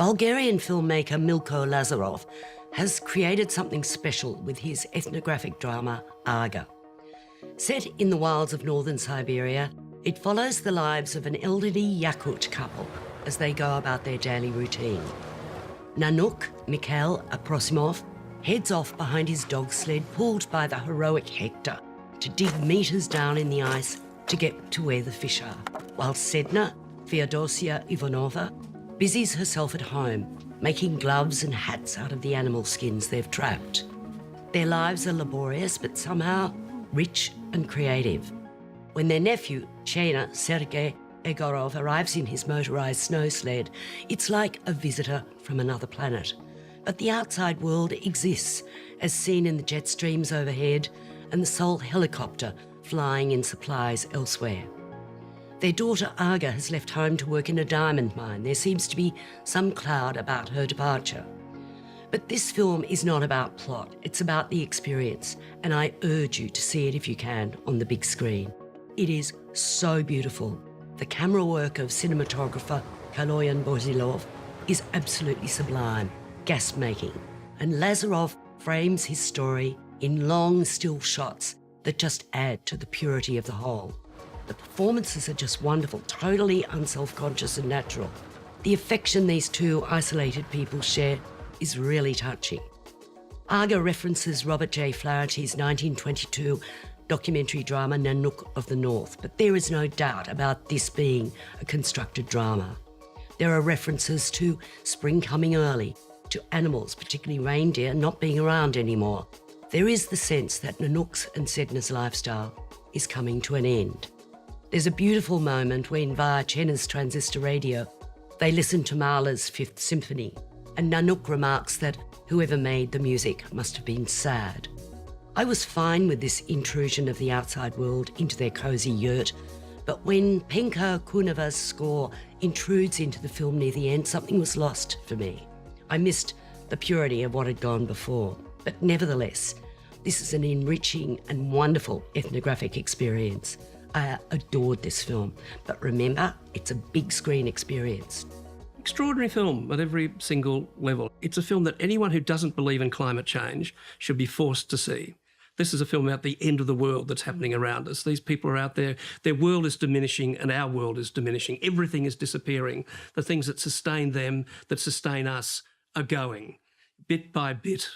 Bulgarian filmmaker Milko Lazarov has created something special with his ethnographic drama Aga. Set in the wilds of Northern Siberia, it follows the lives of an elderly Yakut couple as they go about their daily routine. Nanook, Mikhail Aprosimov, heads off behind his dog sled pulled by the heroic Hector to dig metres down in the ice to get to where the fish are, while Sedna, Feodosia Ivanova, busies herself at home, making gloves and hats out of the animal skins they've trapped. Their lives are laborious but somehow rich and creative. When their nephew, Chena Sergei Egorov, arrives in his motorised snow sled, it's like a visitor from another planet. But the outside world exists, as seen in the jet streams overhead and the Sol helicopter flying in supplies elsewhere. Their daughter Aga has left home to work in a diamond mine. There seems to be some cloud about her departure. But this film is not about plot, it's about the experience, and I urge you to see it if you can on the big screen. It is so beautiful. The camera work of cinematographer Kaloyan Bozilov is absolutely sublime, gas-making, and Lazarov frames his story in long, still shots that just add to the purity of the whole. The performances are just wonderful, totally unself-conscious and natural. The affection these two isolated people share is really touching. Aga references Robert J. Flaherty's 1922 documentary drama Nanook of the North, but there is no doubt about this being a constructed drama. There are references to spring coming early, to animals, particularly reindeer, not being around anymore. There is the sense that Nanook's and Sedna's lifestyle is coming to an end. There's a beautiful moment when, via Chena's transistor radio, they listen to Mahler's Fifth Symphony, and Nanook remarks that whoever made the music must have been sad. I was fine with this intrusion of the outside world into their cosy yurt, but when Penka Kuneva's score intrudes into the film near the end, something was lost for me. I missed the purity of what had gone before. But nevertheless, this is an enriching and wonderful ethnographic experience. I adored this film, but remember, it's a big screen experience. Extraordinary film at every single level. It's a film that anyone who doesn't believe in climate change should be forced to see. This is a film about the end of the world that's happening around us. These people are out there, their world is diminishing and our world is diminishing. Everything is disappearing. The things that sustain them, that sustain us, are going. Bit by bit,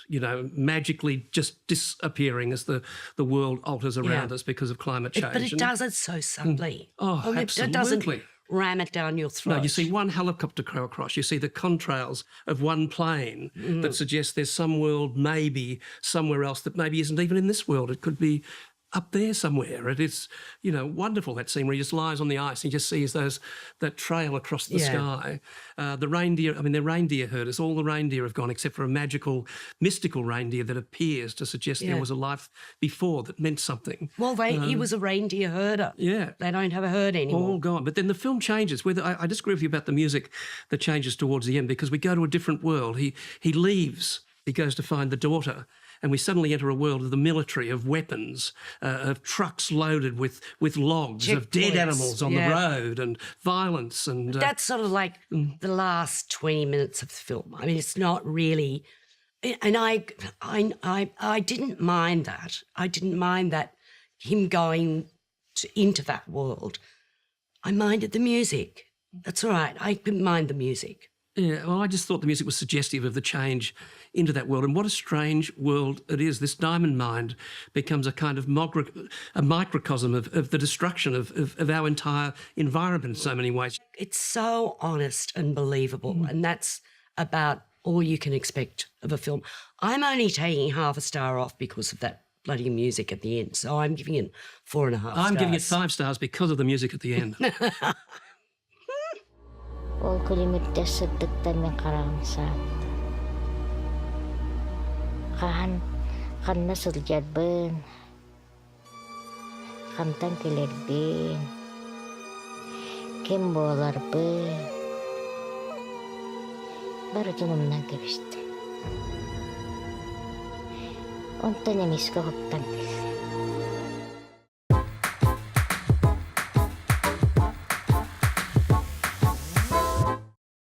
magically just disappearing as the world alters around us because of climate change. But it does it so subtly. Absolutely. It doesn't ram it down your throat. No, you see one helicopter go across, you see the contrails of one plane that suggests there's some world maybe somewhere else that maybe isn't even in this world. It could be up there somewhere. It is, wonderful, that scene where he just lies on the ice and he just sees that trail across the sky. The reindeer, they're reindeer herders. All the reindeer have gone except for a magical, mystical reindeer that appears to suggest there was a life before that meant something. Well, he was a reindeer herder. Yeah. They don't have a herd anymore. All gone. But then the film changes. I disagree with you about the music that changes towards the end because we go to a different world. He leaves. He goes to find the daughter. And we suddenly enter a world of the military, of weapons, of trucks loaded with logs, of dead animals on the road, and violence. And that's sort of like the last 20 minutes of the film. It's not really, and I didn't mind that. I didn't mind that him going into that world. I minded the music. That's all right. I didn't mind the music. Yeah, well, I just thought the music was suggestive of the change into that world. And what a strange world it is. This diamond mine becomes a kind of a microcosm of the destruction of our entire environment in so many ways. It's so honest and believable, and that's about all you can expect of a film. I'm only taking half a star off because of that bloody music at the end, so I'm giving it 4.5 stars. I'm giving it 5 stars because of the music at the end. Wal kulimit desert tan yang karangsat. Kan na suljad ben. Kantan kilir ben. Kim bolar ben. Baru tunum nagibiste. Ontanya miska hoktan.